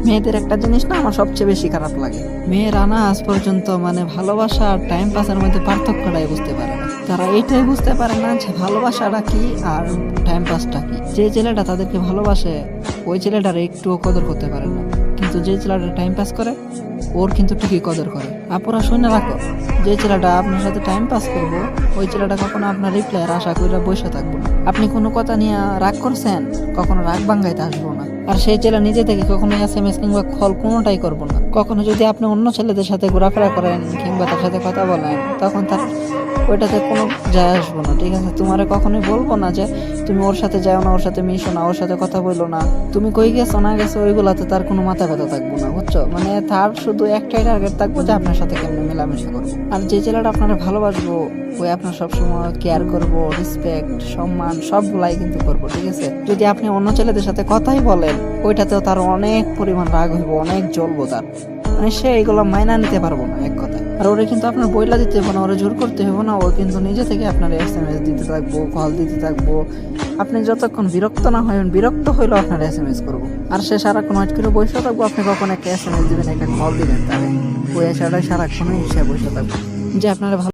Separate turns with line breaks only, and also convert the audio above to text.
মেয়েদের একটা জিনিস না আমার সবচেয়ে বেশি খারাপ লাগে, মেয়েরা না আজ পর্যন্ত মানে ভালোবাসা আর টাইম পাসের মধ্যে পার্থক্যটাই বুঝতে পারে না। তারা এইটাই বুঝতে পারে না যে ভালোবাসাটা কি আর টাইম পাসটা কি। যে ছেলেটা তাদেরকে ভালোবাসে ওই ছেলেটার একটুও কদর করতে পারে না, কিন্তু যে ছেলেটা টাইম পাস করে ওর কিন্তু ঠিকই কদর করে। আপনারা শুনে রাখো, যে ছেলেটা আপনার সাথে টাইম পাস করবো ওই ছেলেটা কখনো আপনার রিপ্লাইয়ের আশা করে বসে থাকবো না। আপনি কোনো কথা নিয়ে রাগ করছেন, কখনো রাগ ভাঙ্গাইতে আসবো না। আর সেই ছেলে নিজে থেকে কখনো SMS কিংবা কল কোনোটাই করবো না। কখনো যদি আপনি অন্য ছেলেদের সাথে ঘোরাফেরা করেন কিংবা তার সাথে কথা বলেন, তখন তার ওইটাতে কোনো যায় আসবো না, ঠিক আছে? তোমারে কখনোই বলবো না যে তুমি ওর সাথে যাও না, ওর সাথে মিশো না, ওর সাথে কথা বললো না, তুমি কই গেছো না গেছো ওইগুলাতে তার কোনো মাথা ব্যথা থাকবো না, বুঝছো? মানে তার শুধু একটাই টার্গেট থাকবো যে আপনার সাথে কেমন মেলামেশা করবো। আর যে ছেলেটা আপনারা ভালোবাসবো ওই আপনার সবসময় কেয়ার করবো, রেসপেক্ট, সম্মান সবগুলাই কিন্তু করবো, ঠিক আছে? যদি আপনি অন্য ছেলেদের সাথে কথাই বলেন ওইটাতেও তার অনেক পরিমাণ রাগ হইব, অনেক জ্বলবো তার, মানে সে এইগুলো মাইনা নিতে পারবো না এক কথা। আর ওরে কিন্তু আপনার বইলা দিতে হবে না, ওরে জোর করতে হবে না, ও কিন্তু নিজে থেকে আপনার SMS দিতে থাকবো, কল দিতে থাকবো। আপনি যতক্ষণ বিরক্ত না হবেন, বিরক্ত হইলেও আপনার SMS করবো। আর সে সারাক্ষণ ওয়েট করে বসে থাকবো, আপনি কখন একটা SMS দিবেন, একটা কল দিবেন, তাহলে ওই আশাটা সারাক্ষণই সে বসে থাকবো যে আপনারা